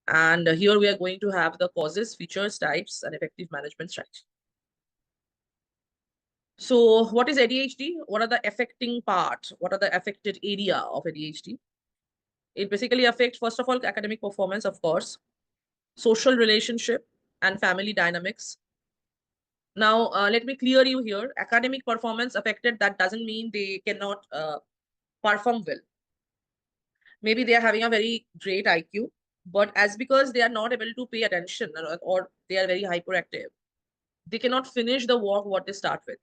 And here we are going to have the causes, features, types, and effective management strategy. So what is ADHD? What are the affecting part? What are the affected area of ADHD? It basically affects, first of all, academic performance, of course, social relationship, and family dynamics. Now, let me clear you here. Academic performance affected, that doesn't mean they cannot perform well. Maybe they are having a very great IQ, but as because they are not able to pay attention, or they are very hyperactive, they cannot finish the work what they start with.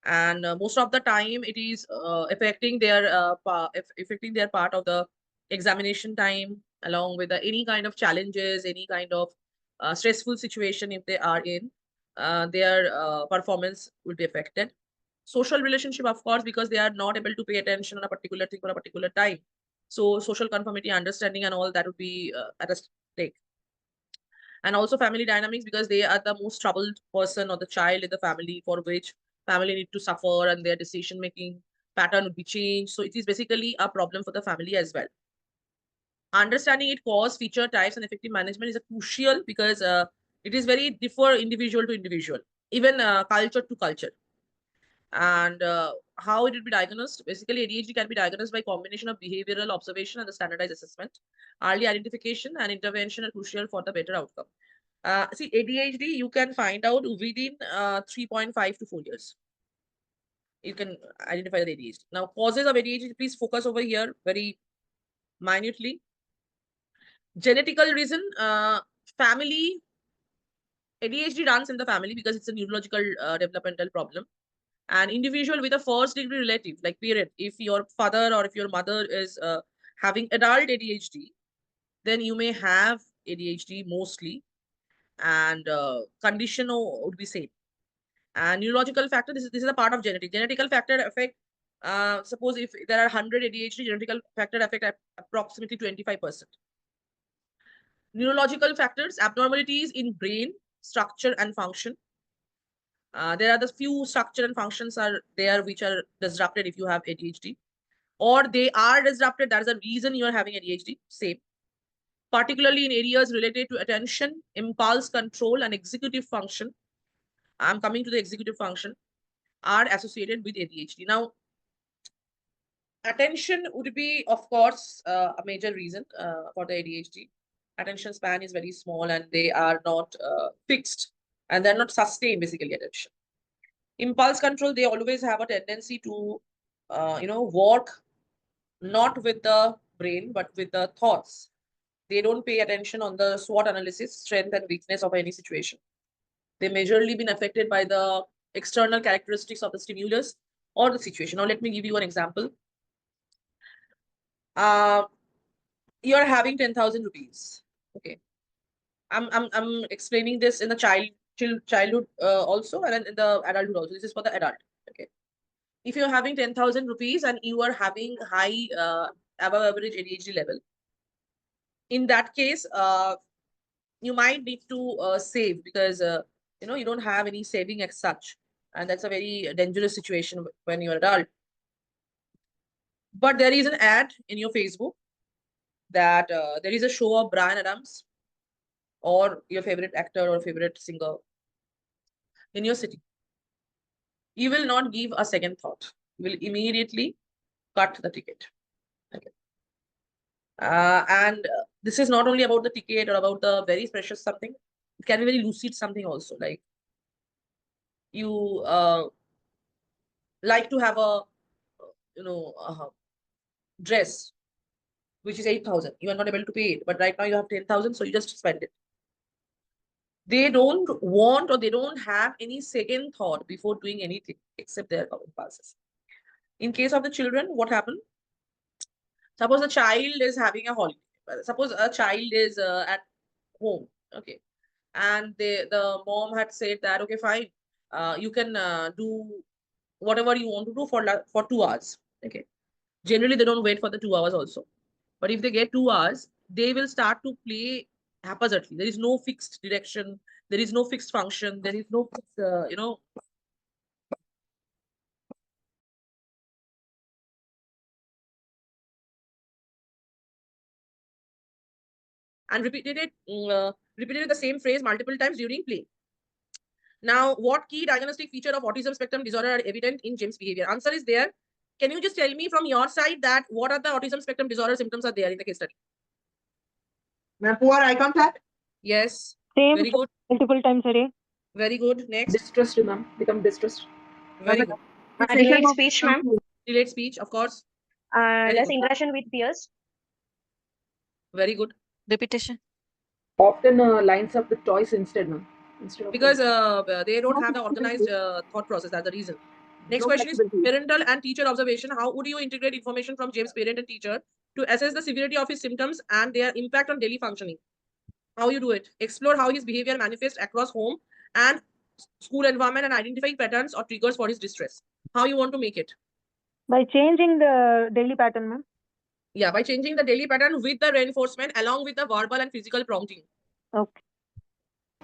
And most of the time it is affecting their affecting their part of the examination time, along with any kind of challenges, any kind of stressful situation. If they are in, their performance will be affected. Social relationship, of course, because they are not able to pay attention on a particular thing for a particular time, so social conformity, understanding, and all that would be at a stake. And also family dynamics, because they are the most troubled person or the child in the family, for which family need to suffer, and their decision making pattern would be changed. So it is basically a problem for the family as well. Understanding it cause, feature, types, and effective management is a crucial, because it is very differ individual to individual, even culture to culture. And how it will be diagnosed? Basically, ADHD can be diagnosed by combination of behavioral observation and the standardized assessment. Early identification and intervention are crucial for the better outcome. See, ADHD, you can find out within 3.5 to 4 years. You can identify the ADHD. Now, causes of ADHD, please focus over here very minutely. Genetical reason, family, ADHD runs in the family because it's a neurological developmental problem. An individual with a first degree relative, like parent, if your father or if your mother is having adult ADHD, then you may have ADHD mostly, and condition would be same. And neurological factor, this is a part of genetic. Genetical factor affect, suppose if there are 100 ADHD, genetical factor affect approximately 25%. Neurological factors, abnormalities in brain structure and function. There are the few structure and functions are there which are disrupted if you have ADHD, or they are disrupted. That is the reason you are having ADHD. Same. Particularly in areas related to attention, impulse control, and executive function. I'm coming to the executive function, are associated with ADHD. Now, attention would be, of course, a major reason for the ADHD. Attention span is very small, and they are not fixed, and they're not sustained, basically, attention. Impulse control, they always have a tendency to, work not with the brain, but with the thoughts. They don't pay attention on the SWOT analysis, strength and weakness of any situation. They majorly been affected by the external characteristics of the stimulus or the situation. Now, let me give you an example. Uh, you're having 10,000 rupees. Okay. I'm explaining this in the childhood also, and in the adulthood also. This is for the adult. Okay. If you're having 10,000 rupees and you are having high above average ADHD level, in that case, you might need to save, because you don't have any saving as such, and that's a very dangerous situation when you're adult. But there is an ad in your Facebook that there is a show of Brian Adams or your favorite actor or favorite singer in your city. You will not give a second thought. You will immediately cut the ticket. Okay. And this is not only about the ticket or about the very precious something. It can be very lucid something also. Like you like to have a dress which is 8,000. You are not able to pay it, but right now you have 10,000, so you just spend it. They don't want, or they don't have any second thought before doing anything except their impulses. In case of the children, what happened? Suppose a child is having a holiday. Suppose a child is at home. Okay. And the mom had said that, okay, fine, you can do whatever you want to do for 2 hours. Okay. Generally, they don't wait for the 2 hours also. But if they get 2 hours, they will start to play haphazardly. There is no fixed direction. There is no fixed function. There is no fixed, and repeated the same phrase multiple times during play. Now, what key diagnostic feature of autism spectrum disorder are evident in James' behavior? Answer is there. Can you just tell me from your side that what are the autism spectrum disorder symptoms are there in the case study? Poor eye contact. Yes. Same Very good. multiple times a day. Very good. Next. Distressed, ma'am. Become distressed. Very good. Delayed speech, ma'am. Delayed speech, of course. Less interaction with peers. Very good. Repetition. Often lines up with toys instead, ma'am. Because they don't have the organized thought process. That's the reason. Next question is parental and teacher observation. How would you integrate information from James' parent and teacher to assess the severity of his symptoms and their impact on daily functioning? How you do it? Explore how his behavior manifests across home and school environment and identify patterns or triggers for his distress. How you want to make it? By changing the daily pattern, ma'am. Yeah, by changing the daily pattern with the reinforcement along with the verbal and physical prompting. Okay.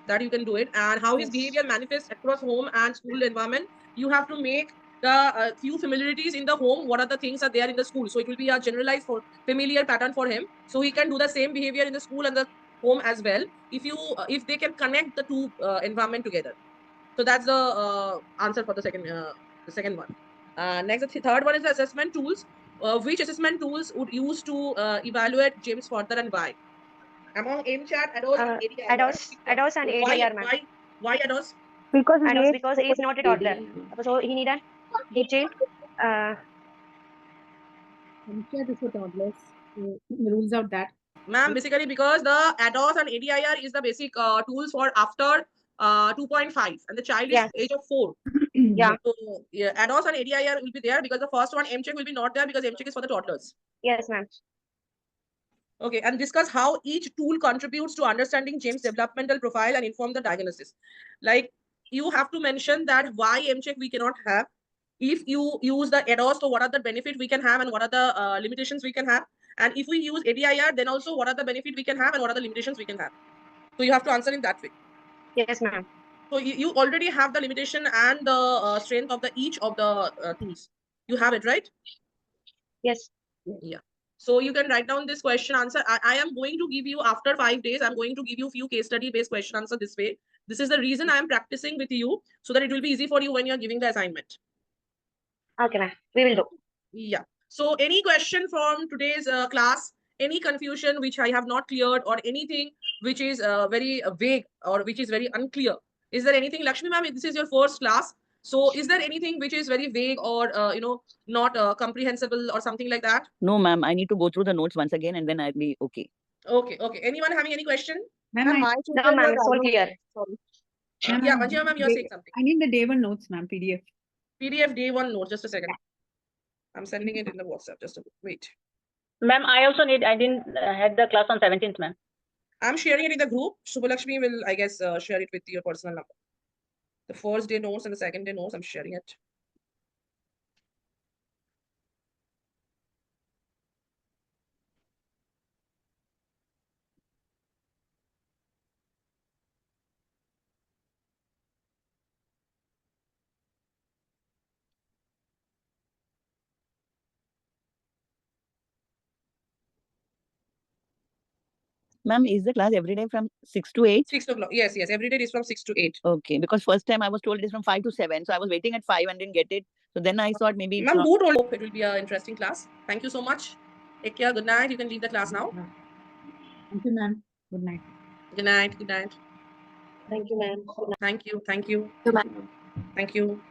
That you can do it. And how his behavior manifests across home and school environment, you have to make the few familiarities in the home. What are the things are there in the school? So it will be a generalized familiar pattern for him. So he can do the same behavior in the school and the home as well. If they can connect the two environment together. So that's the answer for the second one. Next, the third one is the assessment tools. Which assessment tools would use to evaluate James further and why? Among MChat, ADOS, and ADIR. ADOS and ADIR, ma'am. Why ADOS? Because he is not a toddler, so he need a detailed. MChat is for toddlers. Rules out that. Ma'am, basically because the ADOS and ADIR is the basic tools for after 2.5 and the child is age of 4. Yeah. So ADOS and ADIR will be there because the first one MCheck will be not there because MCheck is for the toddlers. Yes, ma'am. Okay, and discuss how each tool contributes to understanding James' developmental profile and inform the diagnosis. Like you have to mention that why MCheck we cannot have. If you use the ADOS, so what are the benefits we can have and what are the limitations we can have? And if we use ADIR, then also what are the benefits we can have and what are the limitations we can have? So you have to answer in that way. Yes, ma'am. So you already have the limitation and the strength of each of the tools. You have it, right? Yes. Yeah. So you can write down this question answer. I am going to give you after 5 days, I'm going to give you a few case study based question answer this way. This is the reason I am practicing with you so that it will be easy for you when you're giving the assignment. Okay, ma'am. We will do. Yeah. So any question from today's class, any confusion which I have not cleared or anything which is very vague or which is very unclear. Is there anything, Lakshmi ma'am, this is your first class. So is there anything which is very vague or, not comprehensible or something like that? No, ma'am. I need to go through the notes once again and then I'll be okay. Okay. Anyone having any question? Ma'am, No, ma'am, it's all clear. Sorry. Yeah, Manjima ma'am, you are saying something. I need the day one notes, ma'am, PDF. PDF day one notes, just a second. I'm sending it in the WhatsApp, just a wait. Ma'am, I didn't had the class on 17th, ma'am. I'm sharing it in the group. Subhalakshmi will, I guess, share it with your personal number. The first day notes and the second day notes, I'm sharing it. Ma'am, is the class every day from 6 to 8? 6 o'clock. Yes. Every day is from 6 to 8. Okay, because first time I was told it is from 5 to 7. So I was waiting at 5 and didn't get it. So then I thought maybe it's Ma'am, not. who told you it will be an interesting class? Thank you so much. Take care. Good night. You can leave the class now. Thank you, ma'am. Good night. Good night. Good night. Thank you, ma'am. Thank you. Thank you. Thank you, ma'am. Thank you.